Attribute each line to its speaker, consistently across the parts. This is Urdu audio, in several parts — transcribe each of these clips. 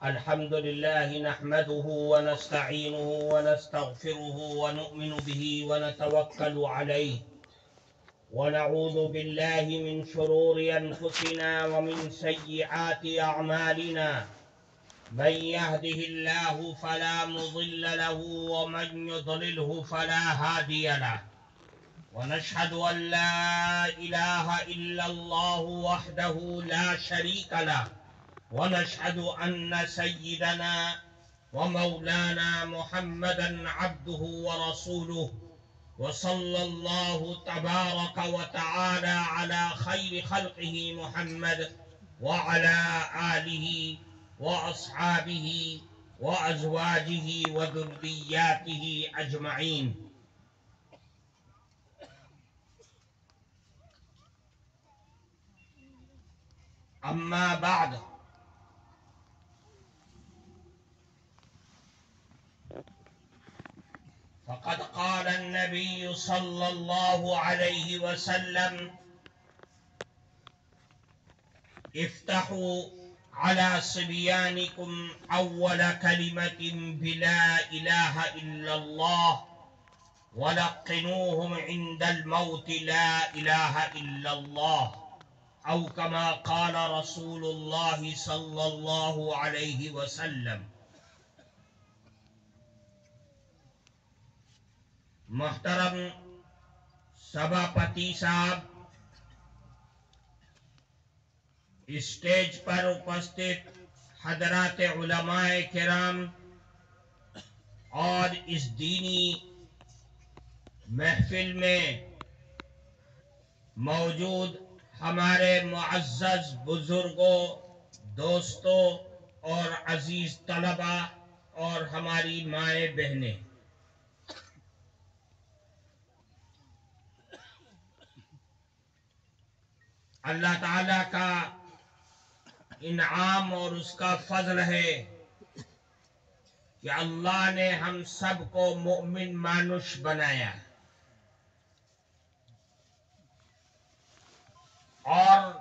Speaker 1: الحمد لله نحمده ونستعينه ونستغفره ونؤمن به ونتوكل عليه ونعوذ بالله من شرور أنفسنا ومن سيئات أعمالنا. من يهده الله فلا مضل له ومن يضلله فلا هادي له، ونشهد أن لا إله إلا الله وحده لا شريك له، ونشهد أن سيدنا ومولانا محمدا عبده ورسوله، وصلى الله تبارك وتعالى على خير خلقه محمد وعلى آله وأصحابه وأزواجه وذرياته أجمعين. أما بعد، فقد قال النبي صلى الله عليه وسلم: افتحوا على صبيانكم أول كلمة بلا إله إلا الله ولقنوهم عند الموت لا إله إلا الله، أو كما قال رسول الله صلى الله عليه وسلم. محترم سبھاپتی صاحب، اسٹیج پر اپستت حضرات علماء کرام اور اس دینی محفل میں موجود ہمارے معزز بزرگوں، دوستوں اور عزیز طلبہ اور ہماری مائیں بہنیں، اللہ تعالیٰ کا انعام اور اس کا فضل ہے کہ اللہ نے ہم سب کو مؤمن مانوش بنایا، اور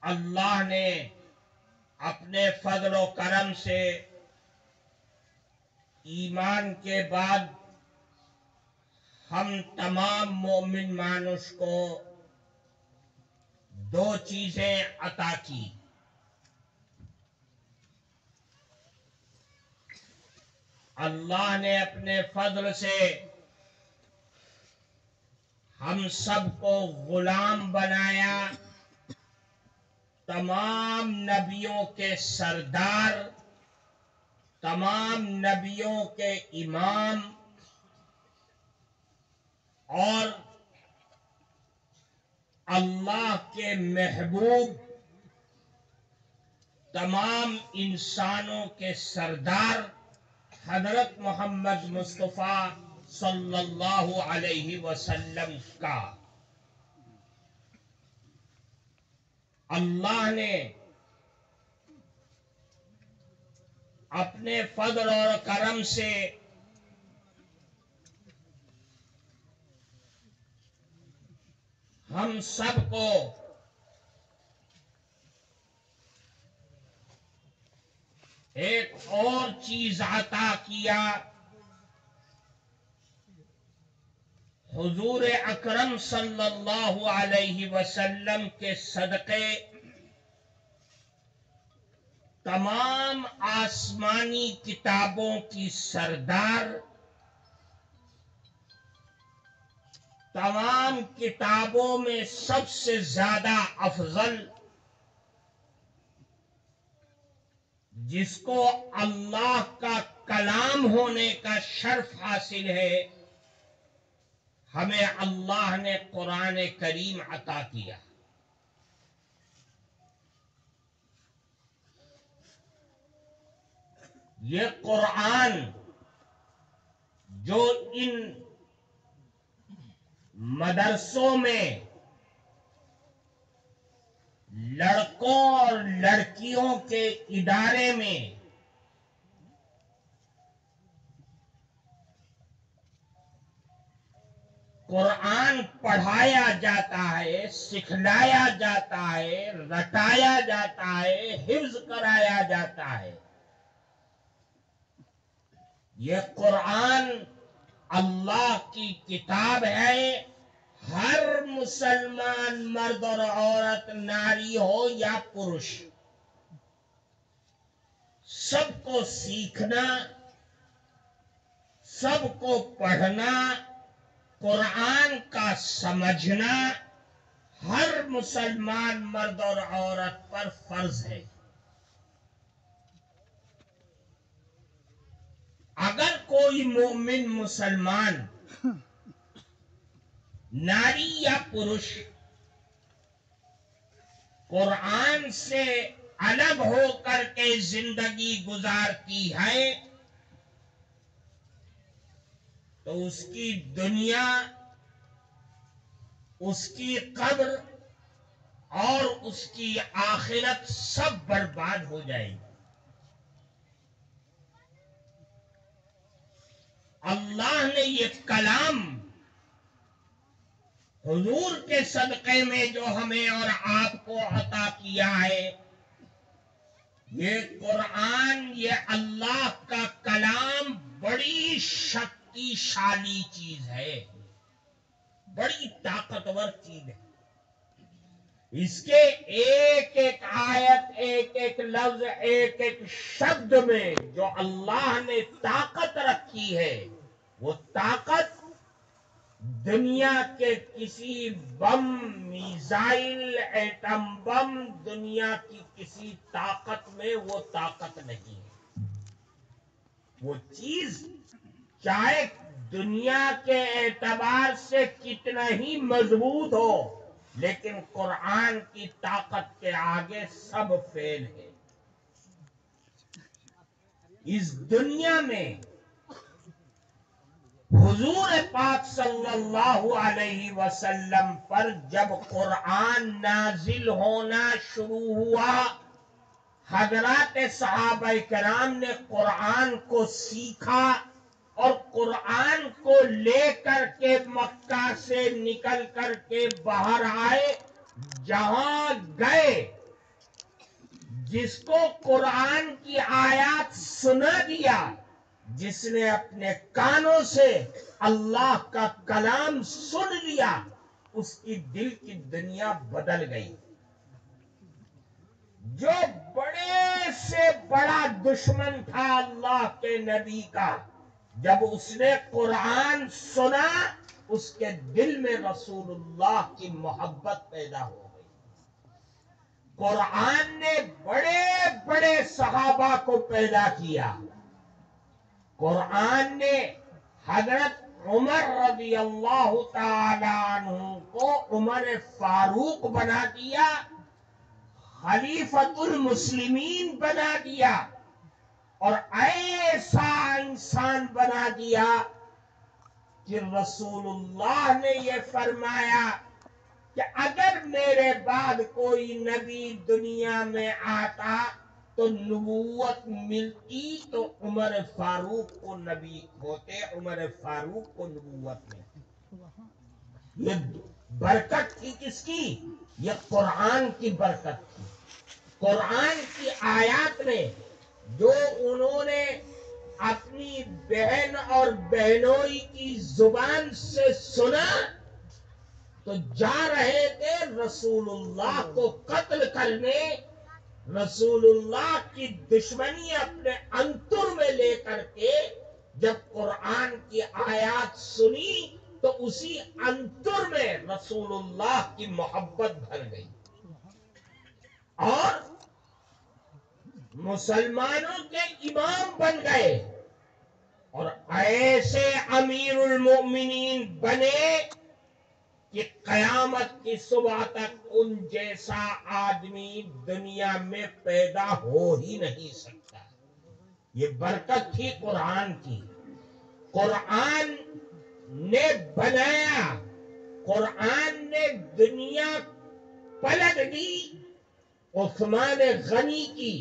Speaker 1: اللہ نے اپنے فضل و کرم سے ایمان کے بعد ہم تمام مومن مانوش کو دو چیزیں عطا کی. اللہ نے اپنے فضل سے ہم سب کو غلام بنایا، تمام نبیوں کے سردار، تمام نبیوں کے امام، اور اللہ کے محبوب، تمام انسانوں کے سردار حضرت محمد مصطفیٰ صلی اللہ علیہ وسلم کا اللہ نے اپنے فضل اور کرم سے ہم سب کو ایک اور چیز عطا کیا. حضور اکرم صلی اللہ علیہ وسلم کے صدقے تمام آسمانی کتابوں کی سردار، تمام کتابوں میں سب سے زیادہ افضل، جس کو اللہ کا کلام ہونے کا شرف حاصل ہے، ہمیں اللہ نے قرآن کریم عطا کیا. یہ قرآن جو ان مدرسوں میں لڑکوں اور لڑکیوں کے ادارے میں قرآن پڑھایا جاتا ہے، سکھلایا جاتا ہے، رٹایا جاتا ہے، حفظ کرایا جاتا ہے۔ یہ قرآن اللہ کی کتاب ہے، ہر مسلمان مرد اور عورت، ناری ہو یا پروش، سب کو سیکھنا، سب کو پڑھنا، قرآن کا سمجھنا ہر مسلمان مرد اور عورت پر فرض ہے۔ اگر کوئی مومن مسلمان ناری یا پروش قرآن سے الگ ہو کر کے زندگی گزارتی ہے تو اس کی دنیا، اس کی قبر اور اس کی آخرت سب برباد ہو جائے گی۔ اللہ نے یہ کلام حضور کے صدقے میں جو ہمیں اور آپ کو عطا کیا ہے، یہ قرآن، یہ اللہ کا کلام بڑی شکتیشالی چیز ہے، بڑی طاقتور چیز ہے۔ اس کے ایک ایک آیت، ایک ایک لفظ، ایک ایک شبد میں جو اللہ نے طاقت رکھی ہے، وہ طاقت دنیا کے کسی بم، میزائل، ایٹم بم، دنیا کی کسی طاقت میں وہ طاقت نہیں ہے۔ وہ چیز چاہے دنیا کے اعتبار سے کتنا ہی مضبوط ہو، لیکن قرآن کی طاقت کے آگے سب فیل ہے۔ اس دنیا میں حضور پاک صلی اللہ علیہ وسلم پر جب قرآن نازل ہونا شروع ہوا، حضرات صحابہ کرام نے قرآن کو سیکھا اور قرآن کو لے کر کے مکہ سے نکل کر کے باہر آئے۔ جہاں گئے، جس کو قرآن کی آیات سنا دیا، جس نے اپنے کانوں سے اللہ کا کلام سن لیا، اس کی دل کی دنیا بدل گئی۔ جو بڑے سے بڑا دشمن تھا اللہ کے نبی کا، جب اس نے قرآن سنا، اس کے دل میں رسول اللہ کی محبت پیدا ہو گئی۔ قرآن نے بڑے بڑے صحابہ کو پیدا کیا۔ قرآن نے حضرت عمر رضی اللہ تعالی عنہ کو عمر فاروق بنا دیا، خلیفۃ المسلمین بنا دیا، اور ایسا انسان بنا دیا کہ رسول اللہ نے یہ فرمایا کہ اگر میرے بعد کوئی نبی دنیا میں آتا تو نبوت ملتی تو عمر فاروق کو نبی ہوتے، عمر فاروق کو نبوت ملتی۔ یہ برکت تھی کس کی؟ یہ قرآن کی برکت تھی۔ قرآن کی آیات میں جو انہوں نے اپنی بہن اور بہنوئی کی زبان سے سنا تو جا رہے تھے رسول اللہ کو قتل کرنے، رسول اللہ کی دشمنی اپنے انتر میں لے کر کے جب قرآن کی آیات سنی تو اسی انتر میں رسول اللہ کی محبت بھر گئی اور مسلمانوں کے امام بن گئے، اور ایسے امیر المؤمنین بنے کہ قیامت کی صبح تک ان جیسا آدمی دنیا میں پیدا ہو ہی نہیں سکتا۔ یہ برکت تھی قرآن کی۔ قرآن نے بنایا، قرآن نے دنیا پلٹ دی عثمان غنی کی۔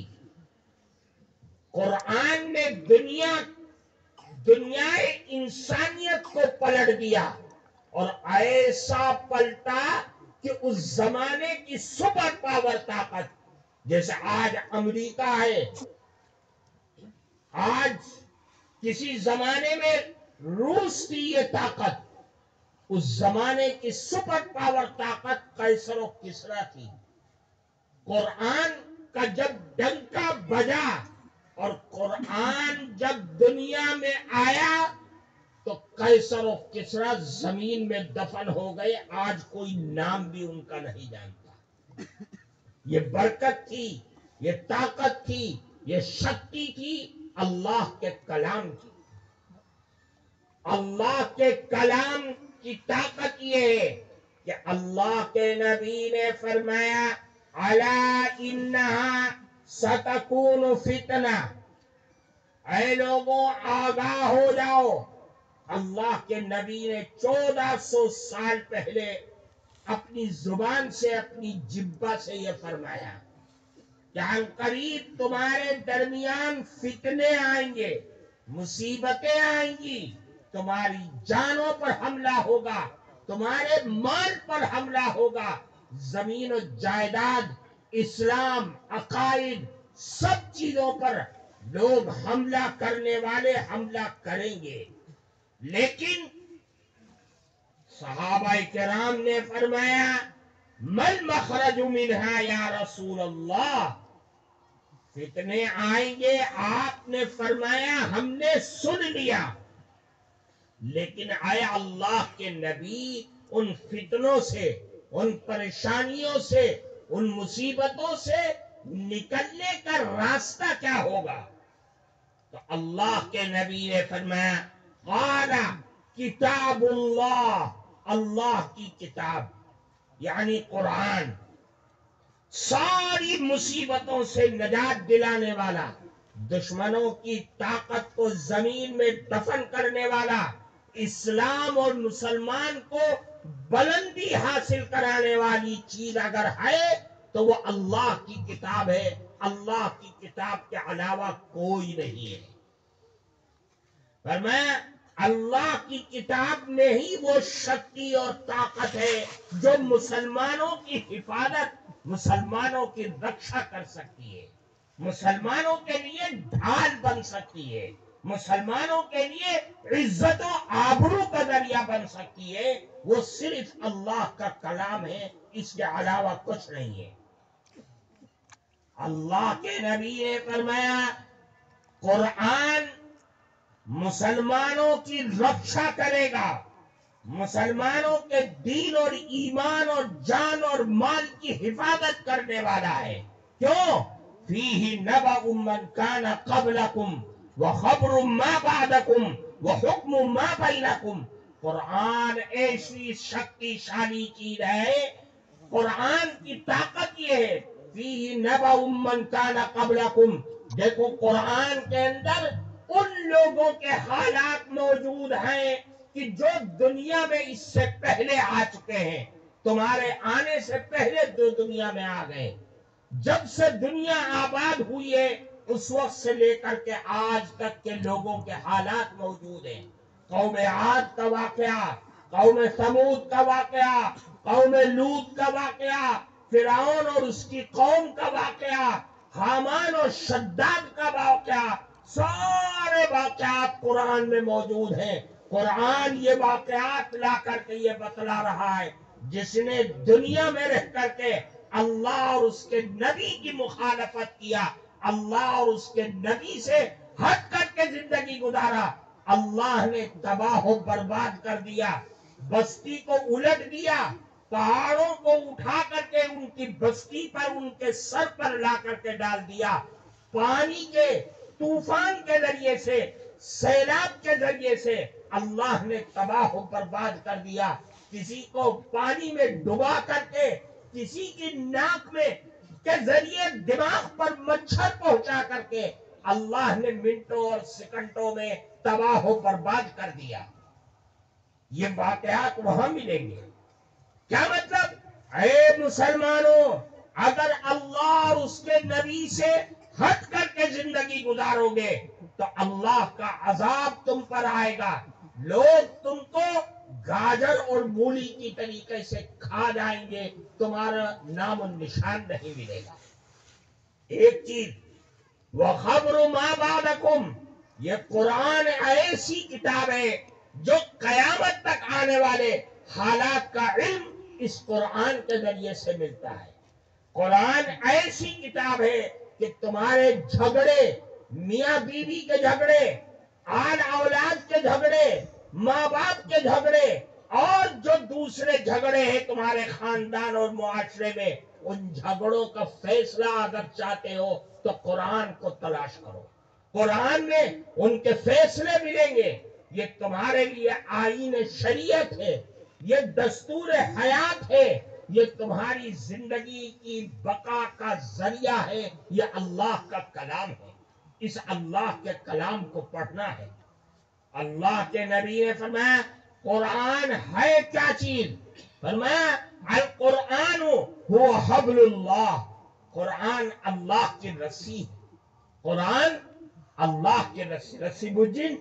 Speaker 1: قرآن نے دنیا انسانیت کو پلٹ دیا اور ایسا پلٹا کہ اس زمانے کی سپر پاور طاقت، جیسے آج امریکہ ہے، آج کسی زمانے میں روس کی یہ طاقت، اس زمانے کی سپر پاور طاقت قیصر و کسریٰ تھی۔ قرآن کا جب ڈنکا بجا اور قرآن جب دنیا میں آیا تو قیصر و کسریٰ زمین میں دفن ہو گئے، آج کوئی نام بھی ان کا نہیں جانتا۔ یہ برکت تھی، یہ طاقت تھی، یہ شکتی تھی اللہ کے کلام کی۔ اللہ کے کلام کی طاقت یہ ہے کہ اللہ کے نبی نے فرمایا الا انہا ستکون فتنہ، اے لوگوں آگاہ ہو جاؤ۔ اللہ کے نبی نے 1400 سال پہلے اپنی زبان سے، اپنی جبہ سے یہ فرمایا کہ عنقریب تمہارے درمیان فتنے آئیں گے، مصیبتیں آئیں گی، تمہاری جانوں پر حملہ ہوگا، تمہارے مال پر حملہ ہوگا، زمین و جائیداد، اسلام، عقائد، سب چیزوں پر لوگ حملہ کرنے والے حملہ کریں گے۔ لیکن صحابہ کرام نے فرمایا مل مخرج منہا یا رسول اللہ، فتنے آئیں گے، آپ نے فرمایا ہم نے سن لیا، لیکن اے اللہ کے نبی ان فتنوں سے، ان پریشانیوں سے، ان مصیبتوں سے نکلنے کا راستہ کیا ہوگا؟ تو اللہ کے نبی نے فرمایا قال کتاب اللہ، اللہ کی کتاب یعنی قرآن، ساری مصیبتوں سے نجات دلانے والا، دشمنوں کی طاقت کو زمین میں دفن کرنے والا، اسلام اور مسلمان کو بلندی حاصل کرانے والی چیز اگر ہے تو وہ اللہ کی کتاب ہے۔ اللہ کی کتاب کے علاوہ کوئی نہیں ہے۔ فرمایا اللہ کی کتاب میں ہی وہ شکتی اور طاقت ہے جو مسلمانوں کی حفاظت، مسلمانوں کی رکشا کر سکتی ہے، مسلمانوں کے لیے ڈھال بن سکتی ہے، مسلمانوں کے لیے عزت و آبرو کا ذریعہ بن سکتی ہے۔ وہ صرف اللہ کا کلام ہے، اس کے علاوہ کچھ نہیں ہے۔ اللہ کے نبی نے فرمایا قرآن مسلمانوں کی رکشا کرے گا، مسلمانوں کے دین اور ایمان اور جان اور مال کی حفاظت کرنے والا ہے۔ کیوں؟ فیہ نبأ من کان قبلکم وخبر ما بعدکم وحکم ما بینکم۔ قرآن ایسی شکتی شالی چیز ہے، قرآن کی طاقت یہ ہے فیہ نبأ من کان قبلکم۔ دیکھو قرآن کے اندر ان لوگوں کے حالات موجود ہیں کہ جو دنیا میں اس سے پہلے آ چکے ہیں، تمہارے آنے سے پہلے جو دنیا میں آ گئے، جب سے دنیا آباد ہوئی ہے اس وقت سے لے کر کے آج تک کے لوگوں کے حالات موجود ہیں۔ قوم عاد کا واقعہ، قوم ثمود کا واقعہ، قوم لوط کا واقعہ، فرعون اور اس کی قوم کا واقعہ، حامان اور شداد کا واقعہ، سارے واقعات قرآن میں موجود ہیں۔ قرآن یہ واقعات لا کر کے یہ بتلا رہا ہے جس نے دنیا میں رہ کر کے اللہ اور اس کے نبی کی مخالفت کیا، اللہ اور اس کے نبی سے ہٹ کر کے زندگی گزارا، اللہ نے تباہ و برباد کر دیا، بستی کو الٹ دیا، پہاڑوں کو اٹھا کر کے ان کی بستی پر، ان کے سر پر لا کر کے ڈال دیا، پانی کے طوفان کے ذریعے سے، سیلاب کے ذریعے سے اللہ نے تباہ و برباد کر دیا، کسی کو پانی میں ڈبا کر کے، کسی کی ناک میں کے ذریعے دماغ پر مچھر پہنچا کر کے اللہ نے منٹوں اور سیکنڈوں میں تباہ و برباد کر دیا۔ یہ واقعات وہاں ملیں گے۔ کیا مطلب؟ اے مسلمانوں، اگر اللہ اور اس کے نبی سے ہٹ کر کے زندگی گزارو گے تو اللہ کا عذاب تم پر آئے گا، لوگ تم کو گاجر اور مولی کی طریقے سے کھا جائیں گے، تمہارا نام و نشان نہیں ملے گا۔ ایک چیز، وَخَبْرُ مَا بَعْدَكُمْ، یہ قرآن ایسی کتاب ہے جو قیامت تک آنے والے حالات کا علم اس قرآن کے ذریعے سے ملتا ہے۔ قرآن ایسی کتاب ہے کہ تمہارے جھگڑے، میاں بیوی کے جھگڑے، آل اولاد کے جھگڑے، ماں باپ کے جھگڑے، اور جو دوسرے جھگڑے ہیں تمہارے خاندان اور معاشرے میں، ان جھگڑوں کا فیصلہ اگر چاہتے ہو تو قرآن کو تلاش کرو۔ قرآن میں ان کے فیصلے ملیں گے۔ یہ تمہارے لیے آئین شریعت ہے، یہ دستور حیات ہے، یہ تمہاری زندگی کی بقا کا ذریعہ ہے، یہ اللہ کا کلام ہے۔ اس اللہ کے کلام کو پڑھنا ہے۔ اللہ کے نبی نے فرمایا قرآن ہے کیا چیز؟ فرمایا القرآن هو حبل اللہ، قرآن اللہ کی رسی ہے۔ قرآن اللہ کی رسی، رسی بجن،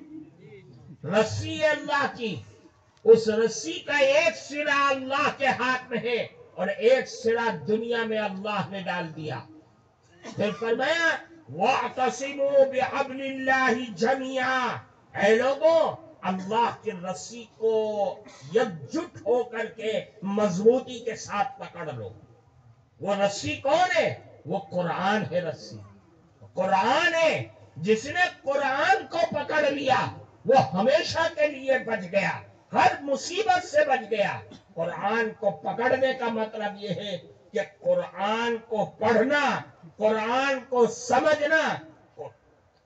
Speaker 1: رسی اللہ کی، اس رسی کا ایک سرا اللہ کے ہاتھ میں ہے اور ایک سرا دنیا میں اللہ نے ڈال دیا۔ پھر فرمایا وَاعْتَصِمُوا بِحَبْلِ اللَّهِ جَمِيعًا، اے لوگوں اللہ کی رسی کو یکجٹ ہو کر کے مضبوطی کے ساتھ پکڑ لو۔ وہ رسی کون ہے؟ وہ قرآن ہے۔ رسی قرآن ہے۔ جس نے قرآن کو پکڑ لیا وہ ہمیشہ کے لیے بچ گیا، ہر مصیبت سے بچ گیا۔ قرآن کو پکڑنے کا مطلب یہ ہے کہ قرآن کو پڑھنا، قرآن کو سمجھنا،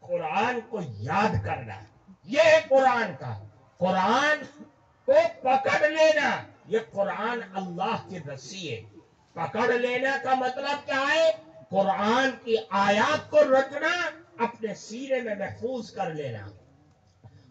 Speaker 1: قرآن کو یاد کرنا، یہ ہے قرآن کا۔ قرآن کو پکڑ لینا، یہ قرآن اللہ کی رسی ہے۔ پکڑ لینا کا مطلب کیا ہے؟ قرآن کی آیات کو رٹنا، اپنے سینے میں محفوظ کر لینا،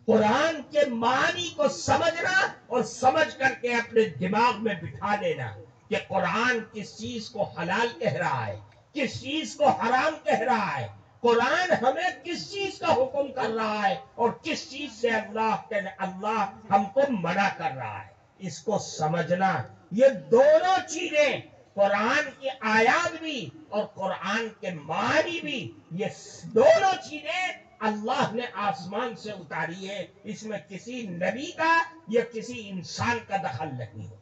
Speaker 1: قرآن کے معنی کو سمجھنا اور سمجھ کر کے اپنے دماغ میں بٹھا لینا کہ قرآن کس چیز کو حلال کہہ رہا ہے، کس چیز کو حرام کہہ رہا ہے، قرآن ہمیں کس چیز کا حکم کر رہا ہے اور کس چیز سے اللہ ہم کو منع کر رہا ہے۔ اس کو سمجھنا، یہ دونوں چیزیں، قرآن کی آیات بھی اور قرآن کے معنی بھی، یہ دونوں چیزیں اللہ نے آسمان سے اتاری ہے۔ اس میں کسی نبی کا یا کسی انسان کا دخل نہیں ہے۔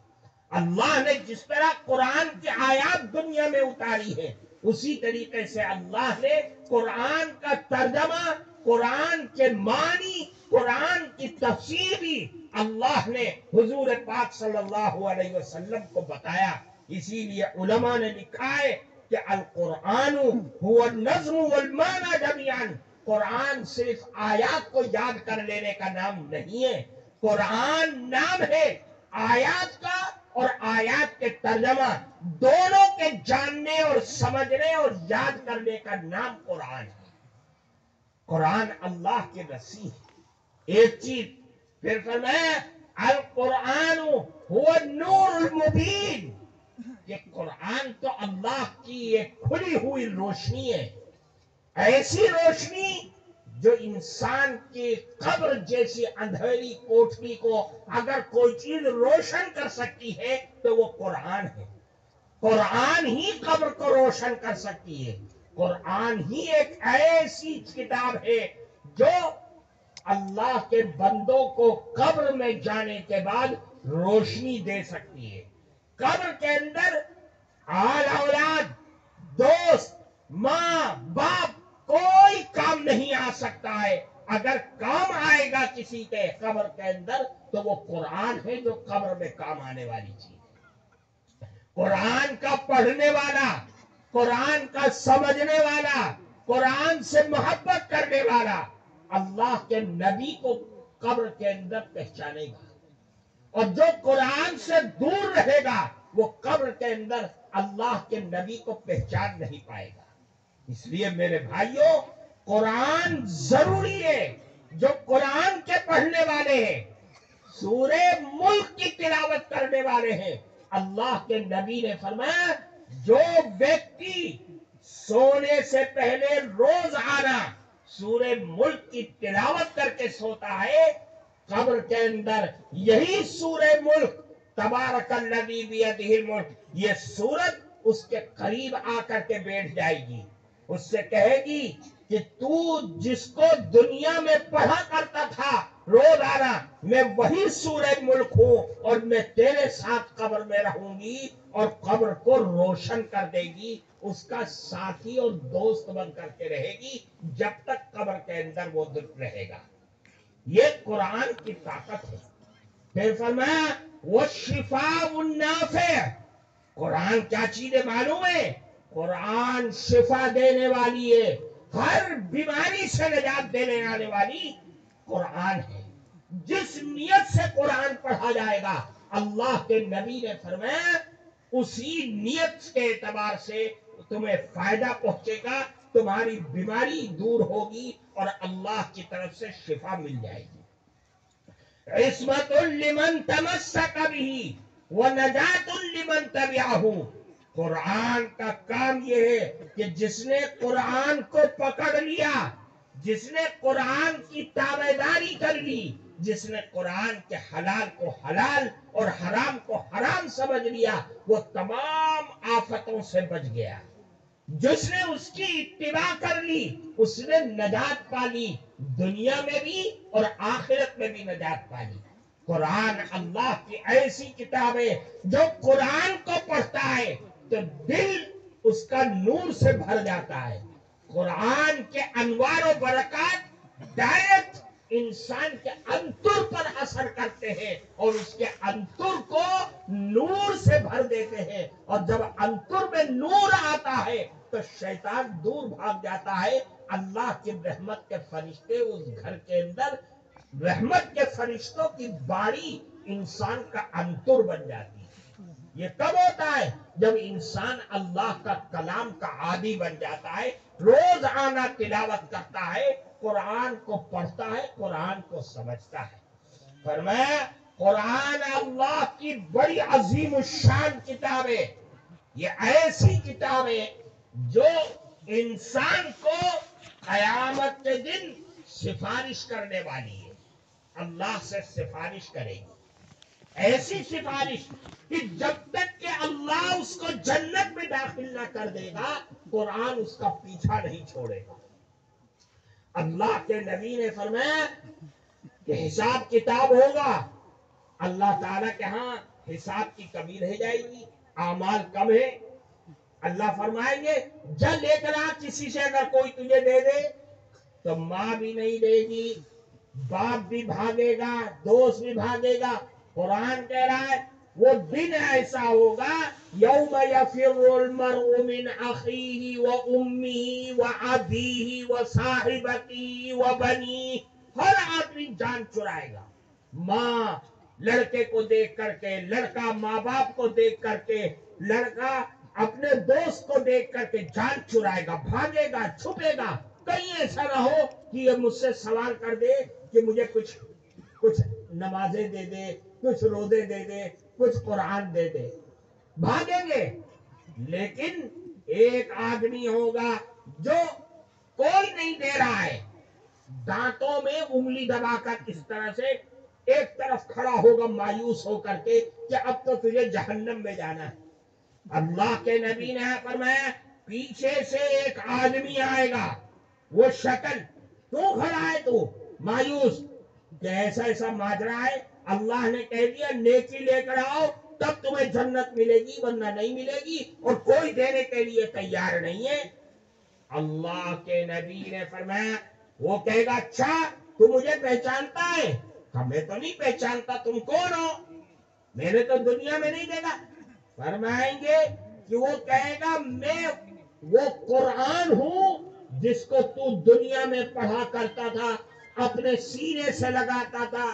Speaker 1: اللہ نے جس طرح قرآن کی آیات دنیا میں اتاری ہے، اسی طریقے سے اللہ نے قرآن کا ترجمہ، قرآن کے معنی، قرآن کی تفسیر بھی اللہ نے حضور پاک صلی اللہ علیہ وسلم کو بتایا۔ اسی لیے علماء نے لکھا ہے کہ القرآن هو النظم والمعنى جميعا، قرآن صرف آیات کو یاد کر لینے کا نام نہیں ہے، قرآن نام ہے آیات کا، اور آیات کے ترجمہ دونوں کے جاننے اور سمجھنے اور یاد کرنے کا نام قرآن ہے۔ قرآن اللہ کی رسی ہے۔ ایک چیز پھر فرمایا القرآن هو النور المبین، یہ قرآن تو اللہ کی ایک کھلی ہوئی روشنی ہے، ایسی روشنی جو انسان کی قبر جیسی اندھیری کوٹھی کو اگر کوئی چیز روشن کر سکتی ہے تو وہ قرآن ہے۔ قرآن ہی قبر کو روشن کر سکتی ہے۔ قرآن ہی ایک ایسی کتاب ہے جو اللہ کے بندوں کو قبر میں جانے کے بعد روشنی دے سکتی ہے۔ قبر کے اندر آل اولاد، دوست، ماں باپ، کوئی کام نہیں آ سکتا ہے۔ اگر کام آئے گا کسی کے قبر کے اندر تو وہ قرآن ہے جو قبر میں کام آنے والی چیز ہے۔ قرآن کا پڑھنے والا، قرآن کا سمجھنے والا، قرآن سے محبت کرنے والا اللہ کے نبی کو قبر کے اندر پہچانے گا، اور جو قرآن سے دور رہے گا وہ قبر کے اندر اللہ کے نبی کو پہچان نہیں پائے گا۔ اس لیے میرے بھائیوں، قرآن ضروری ہے۔ جو قرآن کے پڑھنے والے ہیں، سورہ ملک کی تلاوت کرنے والے ہیں، اللہ کے نبی نے فرمایا جو ویکتی سونے سے پہلے روزانہ سورہ ملک کی تلاوت کر کے سوتا ہے، قبر کے اندر یہی سورہ ملک تبارک الذی بیدہ الملک، یہ سورت اس کے قریب آ کر کے بیٹھ جائے گی، اس سے کہے گی کہ تو جس کو دنیا میں پڑھا کرتا تھا روزانہ، میں وہی سورہ ملک ہوں اور میں تیرے ساتھ قبر میں رہوں گی، اور قبر کو روشن کر دے گی، اس کا ساتھی اور دوست بن کر کے رہے گی جب تک قبر کے اندر وہ رہے گا۔ یہ قرآن کی طاقت ہے۔ پھر فرمایا وہ شفاء النافع، قرآن کیا چیز ہے معلوم ہے؟ قرآن شفا دینے والی ہے، ہر بیماری سے نجات دینے آنے والی قرآن ہے۔ جس نیت سے قرآن پڑھا جائے گا، اللہ کے نبی نے فرمایا اسی نیت کے اعتبار سے تمہیں فائدہ پہنچے گا، تمہاری بیماری دور ہوگی اور اللہ کی طرف سے شفا مل جائے گی۔ عصمت لمن تمسک به ونجات لمن تبعہ، قرآن کا کام یہ ہے کہ جس نے قرآن کو پکڑ لیا، جس نے قرآن کی تابعداری کر لی، جس نے قرآن کے حلال کو حلال اور حرام کو حرام سمجھ لیا، وہ تمام آفتوں سے بچ گیا۔ جس نے اس کی اتباع کر لی، اس نے نجات پالی، دنیا میں بھی اور آخرت میں بھی نجات پالی۔ قرآن اللہ کی ایسی کتاب ہے، جو قرآن کو پڑھتا ہے تو دل اس کا نور سے بھر جاتا ہے۔ قرآن کے انوار و برکات ڈائریکٹ انسان کے انتر پر اثر کرتے ہیں اور اس کے انتر کو نور سے بھر دیتے ہیں، اور جب انتر میں نور آتا ہے تو شیطان دور بھاگ جاتا ہے۔ اللہ کی رحمت کے فرشتے اس گھر کے اندر، رحمت کے فرشتوں کی باڑی انسان کا انتر بن جاتی ہے۔ یہ کب ہوتا ہے؟ جب انسان اللہ کا کلام کا عادی بن جاتا ہے، روز آنا تلاوت کرتا ہے، قرآن کو پڑھتا ہے، قرآن کو سمجھتا ہے۔ فرمایا قرآن اللہ کی بڑی عظیم الشان کتاب ہے، یہ ایسی کتاب ہے جو انسان کو قیامت کے دن سفارش کرنے والی ہے، اللہ سے سفارش کرے گی، ایسی سفارش کہ جب تک کہ اللہ اس کو جنت میں داخل نہ کر دے گا، قرآن اس کا پیچھا نہیں چھوڑے گا۔ اللہ کے نبی نے فرمایا کہ حساب کتاب ہوگا، اللہ تعالیٰ کے ہاں حساب کی کمی رہ جائے گی، اعمال کم ہے، اللہ فرمائیں گے جا لے کر آ، کسی سے اگر کوئی تجھے دے دے تو ماں بھی نہیں دے گی، باپ بھی بھاگے گا، دوست بھی بھاگے گا۔ قرآن کہہ رہا ہے وہ دن ایسا ہوگا یوم یفر المرء من اخیہ و امیہ و ابیہ و صاحبتہ و بنیہ، ہر آدمی جان چرائے گا، ماں لڑکے کو دیکھ کر کے، لڑکا ماں باپ کو دیکھ کر کے، لڑکا اپنے دوست کو دیکھ کر کے جان چرائے گا، بھاگے گا، چھپے گا۔ کہیں ایسا نہ ہو کہ یہ مجھ سے سوال کر دے کہ مجھے کچھ نمازیں دے دے، کچھ روزے دے دے، کچھ قرآن دے دے، بھاگیں گے۔ لیکن ایک آدمی ہوگا جو کوئی نہیں دے رہا ہے، دانتوں میں انگلی دبا کر اس طرح سے ایک طرف کھڑا ہوگا مایوس ہو کر کے کہ اب تو تجھے جہنم میں جانا ہے۔ اللہ کے نبی نے فرمایا پیچھے سے ایک آدمی آئے گا، وہ شکل، کیوں کھڑا ہے تو مایوس، کہ ایسا ایسا ماجرا ہے، اللہ نے کہہ دیا نیکی لے کر آؤ تب تمہیں جنت ملے گی ورنہ نہیں ملے گی، اور کوئی دینے کے لیے تیار نہیں ہے۔ اللہ کے نبی نے فرمایا وہ کہے گا اچھا تو مجھے پہچانتا ہے؟ ہمیں تو نہیں پہچانتا، تم کون ہو؟ میں نے تو دنیا میں نہیں دیکھا۔ فرمائیں گے کہ وہ کہے گا میں وہ قرآن ہوں جس کو تو دنیا میں پڑھا کرتا تھا، اپنے سینے سے لگاتا تھا،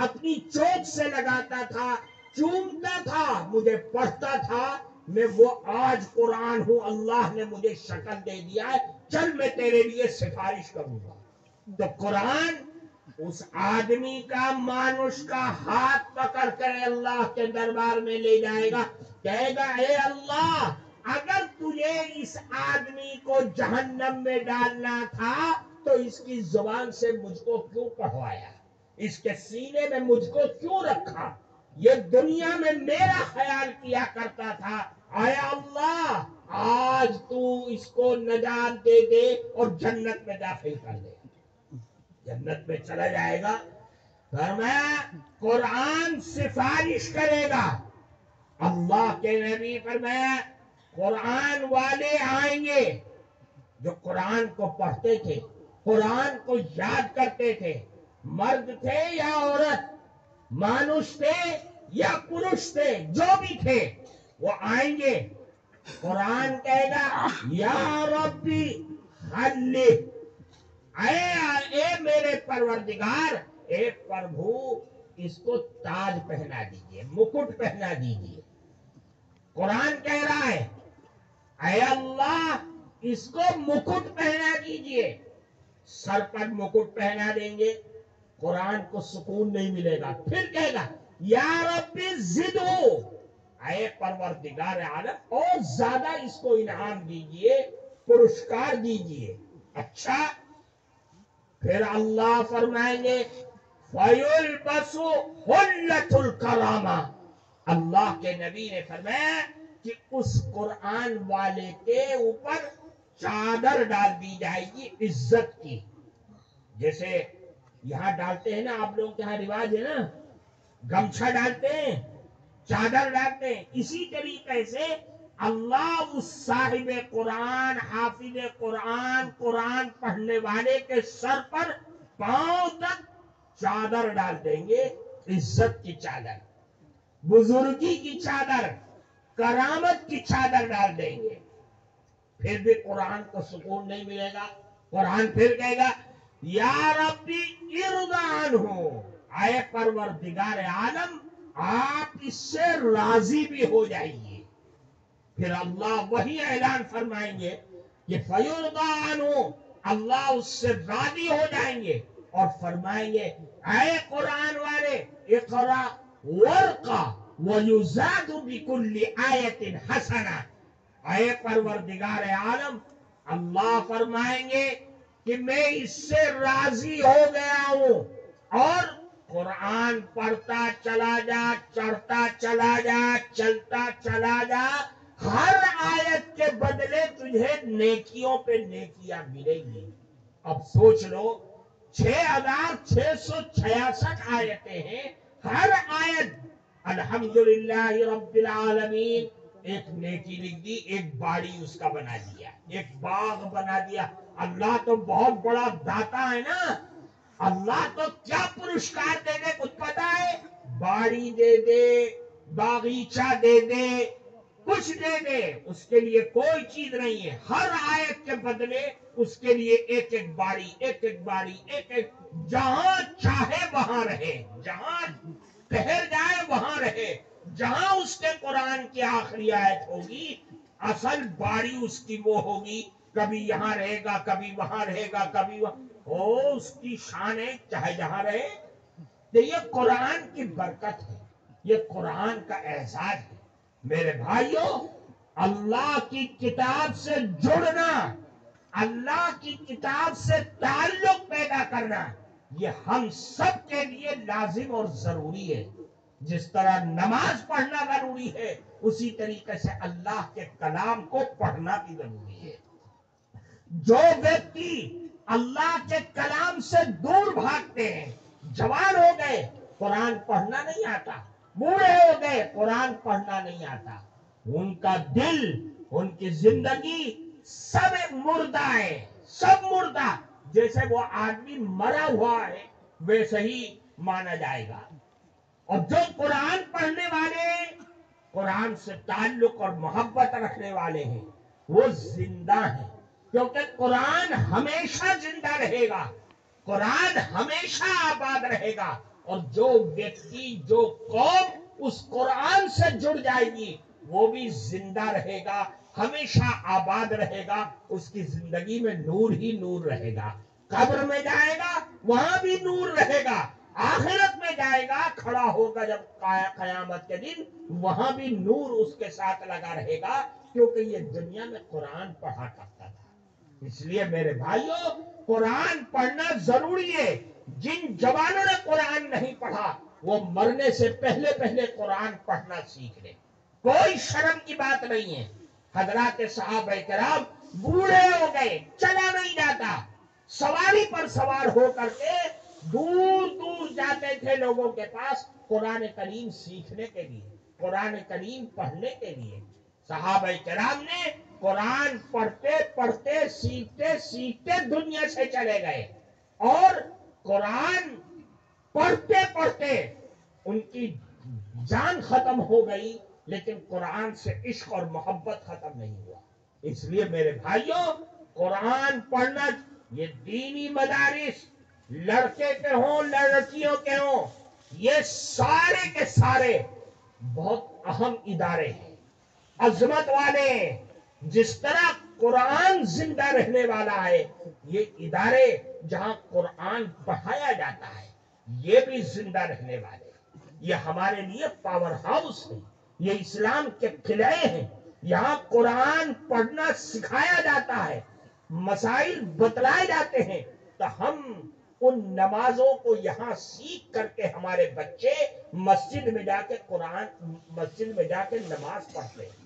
Speaker 1: اپنی چوٹ سے لگاتا تھا، چومتا تھا، مجھے پڑھتا تھا، میں وہ آج قرآن ہوں، اللہ نے مجھے شکل دے دیا ہے، چل میں تیرے لیے سفارش کروں گا۔ تو قرآن اس آدمی کا، مانوش کا ہاتھ پکڑ کر اللہ کے دربار میں لے جائے گا، کہے گا اے اللہ اگر تجھے اس آدمی کو جہنم میں ڈالنا تھا تو اس کی زبان سے مجھ کو کیوں پڑھوایا؟ اس کے سینے میں مجھ کو کیوں رکھا؟ یہ دنیا میں میرا خیال کیا کرتا تھا، آیا اللہ آج تو اس کو نجات دے دے اور جنت میں داخل کر دے، جنت میں چلا جائے گا۔ فرمایا قرآن سفارش کرے گا۔ اللہ کے نبی فرمایا قرآن والے آئیں گے جو قرآن کو پڑھتے تھے، قرآن کو یاد کرتے تھے، مرد تھے یا عورت، مانوس تھے یا پروش تھے، جو بھی تھے وہ آئیں گے۔ قرآن کہے گا یا ربی حلی، اے میرے پروردگار، اے پربھو اس کو تاج پہنا دیجئے، مکٹ پہنا دیجئے۔ قرآن کہہ رہا ہے اے اللہ اس کو مکٹ پہنا دیجئے۔ سر پر مکٹ پہنا دیں گے، قرآن کو سکون نہیں ملے گا، پھر کہے گا یا ربی زدو، اے پروردگار عالم اور زیادہ اس کو انعام دیجئے، پرسکار دیجئے۔ اچھا پھر اللہ فرمائیں گے فَيُلْبَسُ حُلَّةُ الْكَرَامَةِ، اللہ کے نبی نے فرمایا کہ اس قرآن والے کے اوپر چادر ڈال دی جائے گی عزت کی، جیسے یہاں ڈالتے ہیں نا، آپ لوگ کے یہاں رواج ہے نا، گمچھا ڈالتے ہیں، چادر ڈالتے ہیں، اسی طریقے سے اللہ اس صاحب قرآن، حافظ قرآن، قرآن پڑھنے والے کے سر پر پاؤں تک چادر ڈال دیں گے، عزت کی چادر، بزرگی کی چادر، کرامت کی چادر ڈال دیں گے۔ پھر بھی قرآن کو سکون نہیں ملے گا، قرآن پھر کہے گا یا ربی ارضا عنہ، اے پروردگار عالم آپ اس سے راضی بھی ہو جائیے۔ پھر اللہ وہی اعلان فرمائیں گے کہ فیرضا عنہ، اللہ اس سے راضی ہو جائیں گے اور فرمائیں گے اے قرآن والے اقرا ورقا ویزاد بکل آیت حسنہ، اے پروردگار عالم اللہ فرمائیں گے کہ میں اس سے راضی ہو گیا ہوں، اور قرآن پڑھتا چلا جا، چڑھتا چلا جا، چلتا چلا جا، ہر آیت کے بدلے تجھے نیکیوں پہ نیکیاں ملیں گی۔ اب سوچ لو 6666 آیتیں ہیں، ہر آیت الحمدللہ رب العالمین ایک نیکی لکھ دی، ایک باڑی اس کا بنا دیا، ایک باغ بنا دیا۔ اللہ تو بہت بڑا داتا ہے نا، اللہ تو کیا پرسکار دے دے کچھ پتا ہے؟ باڑی دے دے، باغیچہ دے دے، کچھ دے دے، اس کے لیے کوئی چیز نہیں ہے۔ ہر آیت کے بدلے اس کے لیے ایک ایک باڑی، ایک ایک باڑی، ایک ایک، جہاں چاہے وہاں رہے، جہاں ٹھہر جائے وہاں رہے، جہاں اس کے قرآن کی آخری آیت ہوگی اصل باڑی اس کی وہ ہوگی، کبھی یہاں رہے گا، کبھی وہاں رہے گا، کبھی وہاں، اس کی شان ہے چاہے جہاں رہے۔ تو یہ قرآن کی برکت ہے، یہ قرآن کا اعزاز ہے۔ میرے بھائیوں، اللہ کی کتاب سے جڑنا، اللہ کی کتاب سے تعلق پیدا کرنا، یہ ہم سب کے لیے لازم اور ضروری ہے۔ جس طرح نماز پڑھنا ضروری ہے، اسی طریقے سے اللہ کے کلام کو پڑھنا بھی ضروری ہے۔ جو ویکتی اللہ کے کلام سے دور بھاگتے ہیں، جوان ہو گئے قرآن پڑھنا نہیں آتا، بوڑھے ہو گئے قرآن پڑھنا نہیں آتا، ان کا دل، ان کی زندگی سب مردہ ہے، سب مردہ، جیسے وہ آدمی مرا ہوا ہے ویسے ہی مانا جائے گا۔ اور جو قرآن پڑھنے والے، قرآن سے تعلق اور محبت رکھنے والے ہیں، وہ زندہ ہیں، کیونکہ قرآن ہمیشہ زندہ رہے گا، قرآن ہمیشہ آباد رہے گا۔ اور جو ویکتی، جو قوم اس قرآن سے جڑ جائے گی وہ بھی زندہ رہے گا، ہمیشہ آباد رہے گا، اس کی زندگی میں نور ہی نور رہے گا۔ قبر میں جائے گا وہاں بھی نور رہے گا، آخرت میں جائے گا، کھڑا ہوگا جب قیامت کے دن، وہاں بھی نور اس کے ساتھ لگا رہے گا، کیونکہ یہ دنیا میں قرآن پڑھا کرتا تھا۔ اس لیے میرے بھائیوں، قرآن پڑھنا ضروری ہے۔ جن جوانوں نے قرآن نہیں پڑھا وہ مرنے سے پہلے پہلے قرآن پڑھنا سیکھ لیں. کوئی شرم کی بات نہیں ہے. حضرات صحابہ کرام بوڑھے ہو گئے, چلا نہیں جاتا, سواری پر سوار ہو کر کے دور دور جاتے تھے لوگوں کے پاس قرآن کریم سیکھنے کے لیے, قرآن کریم پڑھنے کے لیے. صحابہ کرام نے قرآن پڑھتے پڑھتے سیکھتے سیکھتے دنیا سے چلے گئے, اور قرآن پڑھتے پڑھتے ان کی جان ختم ہو گئی, لیکن قرآن سے عشق اور محبت ختم نہیں ہوا. اس لیے میرے بھائیوں, قرآن پڑھنا, یہ دینی مدارس لڑکے کے ہوں لڑکیوں کے ہوں, یہ سارے کے سارے بہت اہم ادارے ہیں, عظمت والے ہیں. جس طرح قرآن زندہ رہنے والا ہے, یہ ادارے جہاں قرآن پڑھایا جاتا ہے یہ بھی زندہ رہنے والے. یہ ہمارے لیے پاور ہاؤس ہے, یہ اسلام کے قلعے ہیں. یہاں قرآن پڑھنا سکھایا جاتا ہے, مسائل بتلائے جاتے ہیں, تو ہم ان نمازوں کو یہاں سیکھ کر کے ہمارے بچے مسجد میں جا کے مسجد میں جا کے نماز پڑھتے ہیں.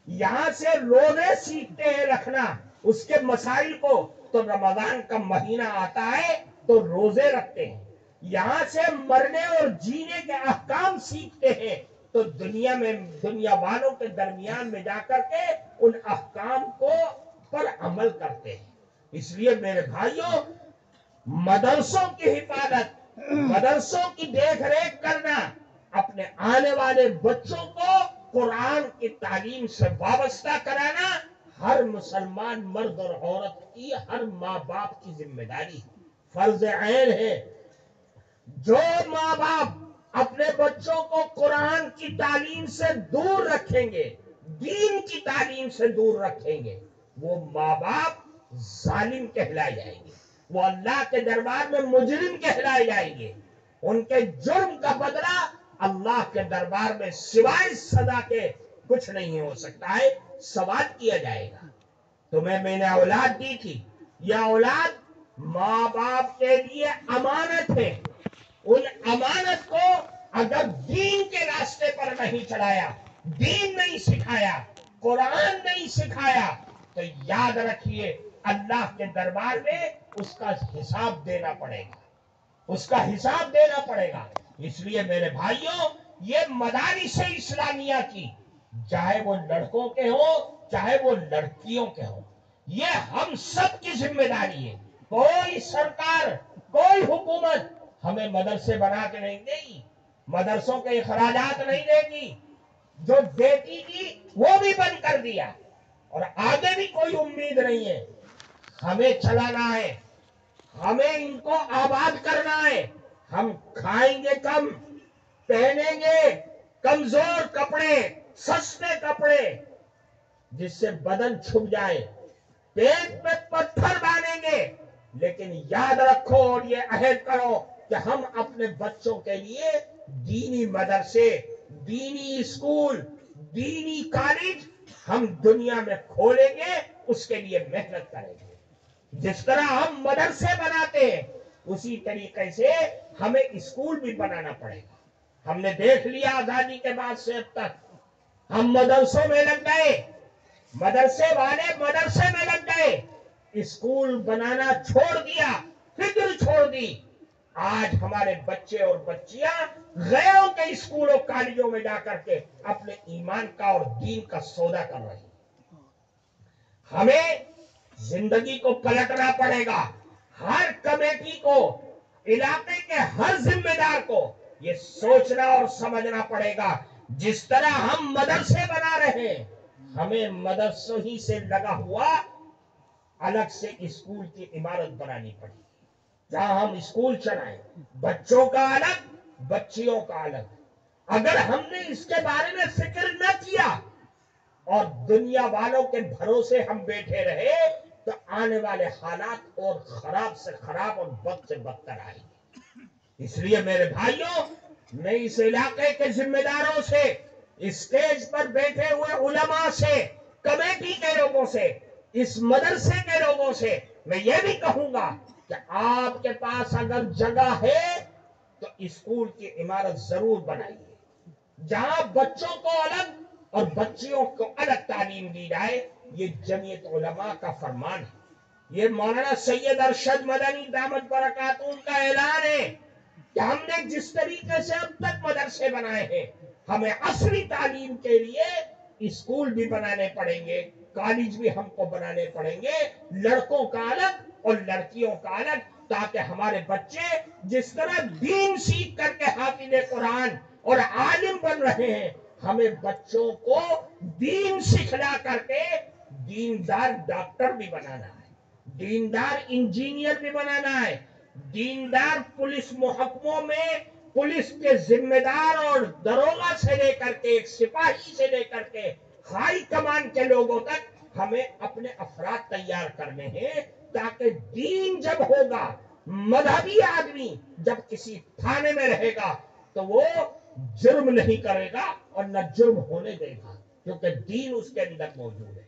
Speaker 1: یہاں سے روزے سیکھتے ہیں رکھنا اس کے مسائل کو, تو رمضان کا مہینہ آتا ہے تو روزے رکھتے ہیں. یہاں سے مرنے اور جینے کے احکام سیکھتے ہیں, تو دنیا والوں کے درمیان میں جا کر کے ان احکام کو پر عمل کرتے ہیں. اس لیے میرے بھائیوں, مدرسوں کی حفاظت, مدرسوں کی دیکھ ریکھ کرنا, اپنے آنے والے بچوں کو قرآن کی تعلیم سے وابستہ کرانا ہر مسلمان مرد اور عورت کی, ہر ماں باپ کی ذمہ داری, فرض عین ہے. جو ماں باپ اپنے بچوں کو قرآن کی تعلیم سے دور رکھیں گے, دین کی تعلیم سے دور رکھیں گے, وہ ماں باپ ظالم کہلائے جائیں گے, وہ اللہ کے دربار میں مجرم کہلائے جائیں گے. ان کے جرم کا بدلہ اللہ کے دربار میں سوائے سزا کے کچھ نہیں ہو سکتا ہے, سوال کیا جائے گا. تمہیں میں نے اولاد دی تھی, یہ اولاد ماں باپ کے لیے امانت ہے. ان امانت کو اگر دین کے راستے پر نہیں چڑھایا, دین نہیں سکھایا, قرآن نہیں سکھایا, تو یاد رکھیے اللہ کے دربار میں اس کا حساب دینا پڑے گا, اس کا حساب دینا پڑے گا. اس لیے میرے بھائیوں, یہ مدارس اسلامیہ کی, چاہے وہ لڑکوں کے ہوں چاہے وہ لڑکیوں کے ہوں, یہ ہم سب کی ذمہ داری ہے. کوئی سرکار, کوئی حکومت ہمیں مدرسے بنا کے نہیں دے گی, مدرسوں کے اخراجات نہیں دے گی. جو دیتی تھی وہ بھی بند کر دیا, اور آگے بھی کوئی امید نہیں ہے. ہمیں چلانا ہے, ہمیں ان کو آباد کرنا ہے. ہم کھائیں گے کم, پہنیں گے کمزور کپڑے, سستے کپڑے جس سے بدن چھپ جائے, پیٹ پہ پتھر باندھیں گے, لیکن یاد رکھو اور یہ عہد کرو کہ ہم اپنے بچوں کے لیے دینی مدرسے, دینی اسکول, دینی کالج ہم دنیا میں کھولیں گے, اس کے لیے محنت کریں گے. جس طرح ہم مدرسے بناتے ہیں اسی طریقے سے ہمیں اسکول بھی بنانا پڑے گا. ہم نے دیکھ لیا آزادی کے بعد سے اب تک ہم مدرسوں میں لگ گئے, مدرسے والے مدرسے میں لگ گئے, اسکول بنانا چھوڑ دیا, فکر چھوڑ دی. آج ہمارے بچے اور بچیاں غیروں کے اسکول اور کالجوں میں جا کر کے اپنے ایمان کا اور دین کا سودا کر رہے ہیں. ہمیں زندگی کو پلٹنا پڑے گا. ہر کمیٹی کو, علاقے کے ہر ذمہ دار کو یہ سوچنا اور سمجھنا پڑے گا, جس طرح ہم مدرسے بنا رہے ہیں ہمیں مدرسوں ہی سے لگا ہوا الگ سے اسکول کی عمارت بنانی پڑے گی, جہاں ہم اسکول چلائیں, بچوں کا الگ, بچیوں کا الگ. اگر ہم نے اس کے بارے میں فکر نہ کیا اور دنیا والوں کے بھروسے ہم بیٹھے رہے, تو آنے والے حالات اور خراب سے خراب اور بد سے بدتر آئیں گے. اس لیے میرے بھائیوں, میں اس علاقے کے ذمہ داروں سے, اسٹیج پر بیٹھے ہوئے علماء سے, کمیٹی کے لوگوں سے, اس مدرسے کے لوگوں سے میں یہ بھی کہوں گا کہ آپ کے پاس اگر جگہ ہے تو اسکول کی عمارت ضرور بنائیے جہاں بچوں کو الگ اور بچیوں کو الگ تعلیم دی جائے. یہ جمعیت علماء کا فرمان ہے. یہ مولانا سید ارشد مدنی دامت برکاتہم کا اعلان ہے کہ ہم نے جس طریقے سے اب تک مدرسے بنائے ہیں ہمیں عصری تعلیم کے لیے اسکول بھی بنانے پڑیں گے, کالج بھی ہم کو بنانے پڑیں گے, لڑکوں کا الگ اور لڑکیوں کا الگ, تاکہ ہمارے بچے جس طرح دین سیکھ کر کے حافظ قرآن اور عالم بن رہے ہیں, ہمیں بچوں کو دین سکھلا کر کے دیندار ڈاکٹر بھی بنانا ہے, دیندار انجینئر بھی بنانا ہے, دیندار پولیس محکموں میں پولیس کے ذمہ دار اور دروغہ سے لے کر کے ایک سپاہی سے لے کر کے ہائی کمان کے لوگوں تک ہمیں اپنے افراد تیار کرنے ہیں, تاکہ دین جب ہوگا, مذہبی آدمی جب کسی تھانے میں رہے گا تو وہ جرم نہیں کرے گا اور نہ جرم ہونے دے گا, کیونکہ دین اس کے اندر موجود ہے.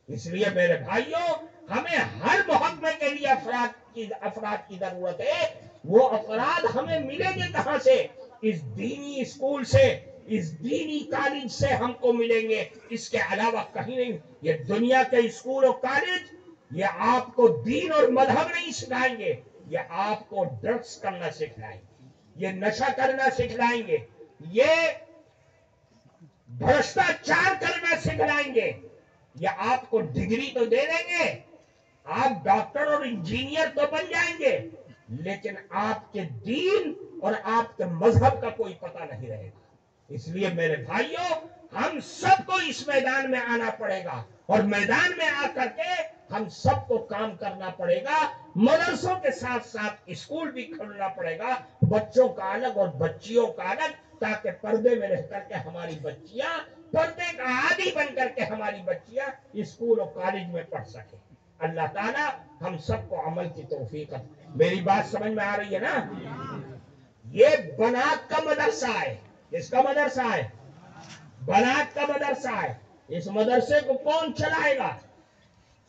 Speaker 1: اس لیے میرے بھائیوں, ہمیں ہر محکمے کے لیے افراد کی ضرورت ہے. وہ افراد ہمیں ملیں گے کہاں سے؟ اس دینی اسکول سے, اس دینی کالج سے ہم کو ملیں گے, اس کے علاوہ کہیں نہیں. یہ دنیا کے اسکول اور کالج یہ آپ کو دین اور مذہب نہیں سکھائیں گے, یہ آپ کو ڈرگس کرنا سکھلائیں گے, یہ نشہ کرنا سکھلائیں گے, یہ بھرشٹاچار کرنا سکھلائیں گے. یہ آپ کو ڈگری تو دے دیں گے, آپ ڈاکٹر اور انجینئر تو بن جائیں گے, لیکن آپ کے دین اور آپ کے مذہب کا کوئی پتہ نہیں رہے گا. اس لیے میرے بھائیوں, ہم سب کو اس میدان میں آنا پڑے گا, اور میدان میں آ کر کے ہم سب کو کام کرنا پڑے گا. مدرسوں کے ساتھ ساتھ اسکول بھی کھولنا پڑے گا, بچوں کا الگ اور بچیوں کا الگ, تاکہ پردے میں رہ کر کے ہماری بچیاں, پردے کا عادی بن کر کے ہماری بچیاں اسکول اور کالج میں پڑھ سکیں. اللہ تعالیٰ ہم سب کو عمل کی توفیق عطا. میری بات سمجھ میں آ رہی ہے نا؟ یہ بنات کا مدرسہ ہے. اس کا مدرسہ ہے, بنات کا مدرسہ ہے. اس مدرسے کو کون چلائے گا؟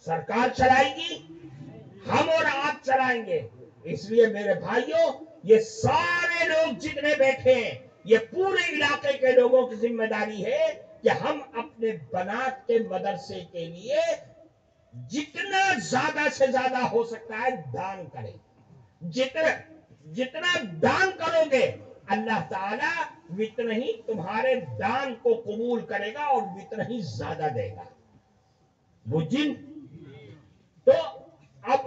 Speaker 1: سرکار چلائے گی, ہم اور آپ چلائیں گے. اس لیے میرے بھائیوں, یہ سارے لوگ جتنے بیٹھے ہیں, یہ پورے علاقے کے لوگوں کی ذمہ داری ہے کہ ہم اپنے بنات کے مدرسے کے لیے جتنا زیادہ سے زیادہ ہو سکتا ہے دان کریں. جتنا دان کرو گے اللہ تعالیٰ اتنا ہی تمہارے دان کو قبول کرے گا اور اتنا ہی زیادہ دے گا. بجن تو اب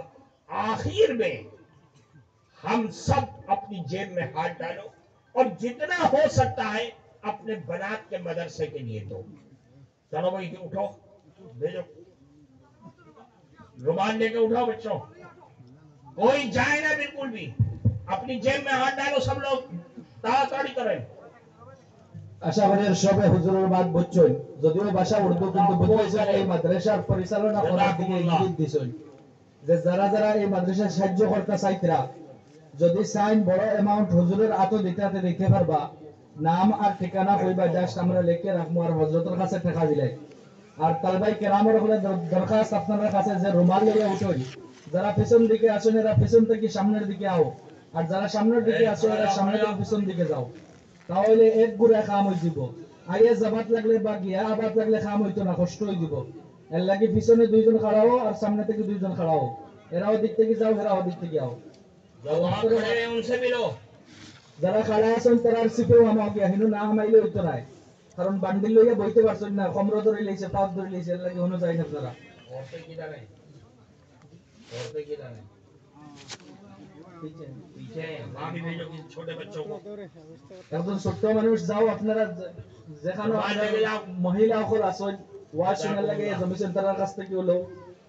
Speaker 1: آخر میں ہم سب اپنی جیب میں ہاتھ ڈالو اور جتنا ہو سکتا ہے اپنے بنات کے مدرسے کے لیے دو. چلو بھائی اٹھو, بھیجو رومال لے کے اٹھاؤ بچوں, کوئی جائے نہ بالکل بھی, اپنی جیب میں ہاتھ ڈالو سب لوگ, তাড়াতাড়ি করেন.
Speaker 2: আশাবাদের সবে হুজুরের বাদ বুঝছই, যদিও ভাষা উর্দু কিন্তু বুঝছেন এই মাদ্রাসার পরিচালনা করার দিকে ইঙ্গিত দিছেন যে যারা যারা এই মাদ্রাসার সাহায্য করতে চাইতরা যদি চাইন বড় অ্যামাউন্ট হুজুরের আতো দিতে দিতে পারবা, নাম আর ঠিকানা কইবা, জাস্ট আমরা লিখে রাখবো আর হযরতের কাছে টাকা দিলাই. আর তালবাই কেরামের হলে দরখাস্ত আপনাদের কাছে যে রুমাল লইয়া উঠোই, যারা পিছন দিকে আসেন এরা পিছন থেকে সামনের দিকে আও, আর যারা সামনের দিকে আসো এরা সামনে থেকে পিছন দিকে যাও. তাহলে এক গুড়া কাম হয়ে যাব. আইয়া যাবাত লাগলে বা গিয়া আবাদ লাগলে কাম হইতো না, কষ্ট হয়ে যাব. এর লাগি পিছনে দুইজন খাড়াও আর সামনে থেকে দুইজন খাড়াও, এরাও দিক থেকে যাও এরাও দিক থেকে আও. যারা খাড়া আছেন তারা সিপেও আমার গিয়া হিনু না হামাইলে হইতো না, কারণ বান্ডিল লইয়া বইতে পারছেন না, কমর ধরে লইছে, পাত ধরে লইছে, এর লাগি হনো যায় না. আপনারা একজন ছোট্ট মানুষ যাও, আপনারা যেখানে মহিলা সকল আছেন ওয়াজ শোনার লাগে জমি সেন্টারের কাছ থেকে হলো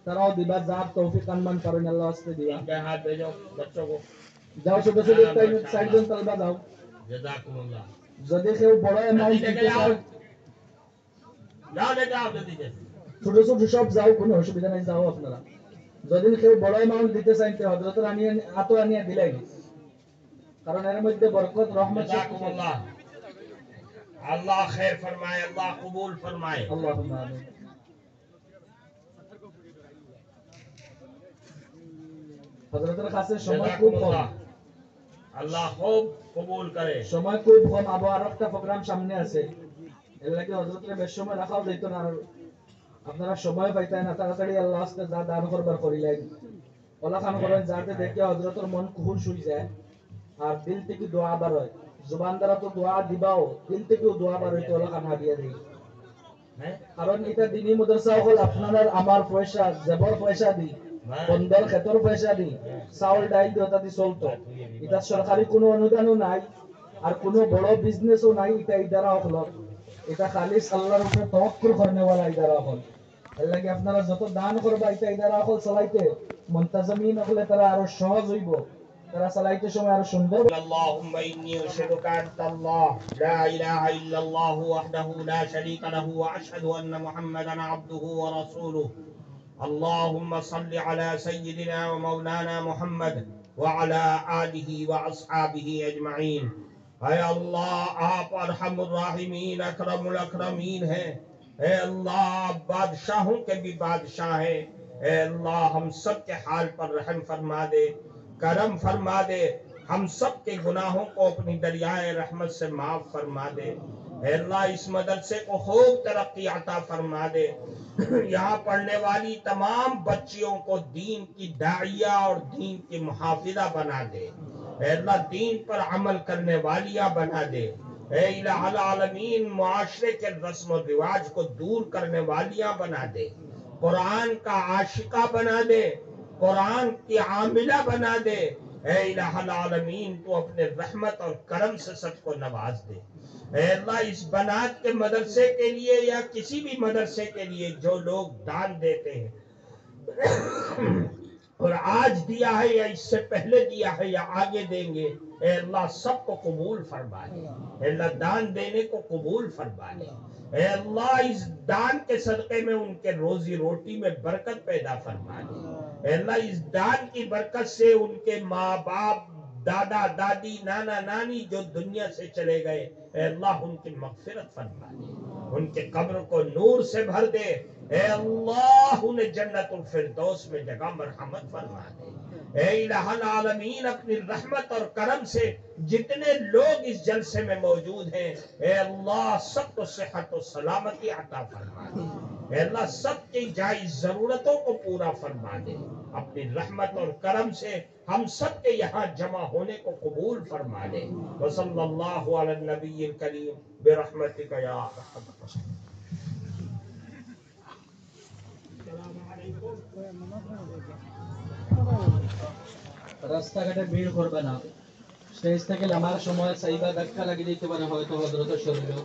Speaker 2: তারাও দিবা, যার তৌফিক আনমান পারেন আল্লাহ আসতে দিবা. যাও ছোট ছোট চারজন তালবা যাও. যদি কেউ বড় অ্যামাউন্ট দিতে চাও ছোট ছোট সব যাও, কোনো অসুবিধা নাই, যাও আপনারা. যদি কেউ বড় অ্যামাউন্ট দিতে চান তো হযরতের আনিয়ে আতো আনিয়ে দিলাই, কারণ এর মধ্যে বরকত রহমত
Speaker 1: আল্লাহ খের ফরমায়, আল্লাহ কবুল ফরমায়.
Speaker 2: আল্লাহুম্মা আমিন. হযরতের কাছে সময় খুব কম,
Speaker 1: আল্লাহ খুব কবুল করে।
Speaker 2: সময় খুব কম, আবার আরো একটা প্রোগ্রাম সামনে আছে, এর লাগে হযরতের বেশ সময় রাখাও যাইত না, আর আপনারা সময় পাইতেন না, তাড়াতাড়ি আল্লাহ আস্তে যা দান করবার করিলেন ওলা খান করেন, যাতে দেখে হযরতের মন খুশ হয়ে যায় আর দিল থেকে দোয়া বার হয়। জুবান দ্বারা তো দোয়া দিবাও, দিল থেকেও দোয়া বার হইতে ওলা খান হাদিয়া দেই। কারণ এটা দিনী মাদ্রাসা হল আপনার আমার পয়সা, জবর পয়সা দি, বন্ধের ক্ষেতর পয়সা দি, চাউল ডাইল দিয়ে ওটা দি চলতো। এটা সরকারি কোনো অনুদানও নাই আর কোনো বড় বিজনেসও নাই, এটা ইদারা হল, এটা খালি আল্লাহর উপরে তাওয়াক্কুল করনেওয়ালা ইদারা হল। এর লাগে আপনারা যত দান করবা এটা ইদারা হল চালাইতে মুনতাজিমিন হলে তারা আরো সহজ হইব, তারা চালাইতে সময় আরো সুন্দর।
Speaker 1: اللهم إني أشهدك أنت الله لا إله إلا الله وحده لا شريك له وأشهد أن محمدا عبده ورسوله اللهم صل على سيدنا ومولانا محمد وعلى آله وأصحابه أجمعين۔ اے اللہ آپ ارحم الراحمین اکرم الاکرمین ہیں، اے اللہ آپ بادشاہوں کے بھی بادشاہ ہیں، اے اللہ ہم سب کے حال پر رحم فرما دے، کرم فرما دے، ہم سب کے گناہوں کو اپنی دریائے رحمت سے معاف فرما دے، اے اللہ اس مدرسے کو خوب ترقی عطا فرما دے، یہاں پڑھنے والی تمام بچیوں کو دین کی داعیہ اور دین کی محافظہ بنا دے، اے اللہ دین پر عمل کرنے والیاں بنا دے، اے الہ العالمین معاشرے کے رسم و رواج کو دور کرنے والیاں بنا دے، قرآن کا عاشقہ بنا دے، قرآن کی عاملہ بنا دے، اے الہ العالمین تو اپنے رحمت اور کرم سے سب کو نواز دے، اے اللہ اس بنات کے مدرسے کے لیے یا کسی بھی مدرسے کے لیے جو لوگ دان دیتے ہیں اور آج دیا ہے یا اس سے پہلے دیا ہے یا آگے دیں گے، اے اللہ سب کو قبول فرما لے، اے اللہ دان دینے کو قبول فرما لے، اے اللہ اس دان کے صدقے میں ان کے روزی روٹی میں برکت پیدا فرما لے، اے اللہ اس دان کی برکت سے ان کے ماں باپ، دادا دادی، نانا نانی جو دنیا سے چلے گئے، اے اللہ ان کی مغفرت فرما دے، ان کے قبر کو نور سے بھر دے، اے اللہ انہیں جنت الفردوس میں جگہ مرحمت فرما دے، اے الہ العالمین اپنی رحمت اور کرم سے جتنے لوگ اس جلسے میں موجود ہیں، اے اللہ سب کو صحت و سلامتی عطا فرما دے، اے اللہ سب کی جائز ضرورتوں کو پورا فرما دے، اپنی رحمت اور کرم سے ہم سب کے یہاں جمع ہونے کو قبول فرما لے، وصلی اللہ علی النبی الکریم برحمتک یا ارحم الراحمین۔
Speaker 2: রাস্তাঘাটে ভিড় করবে না, স্টেজ থেকে নামার সময় সাইবা ধাক্কা লাগিয়ে দিতে পারে হয়তো হযরতের শরীরেও।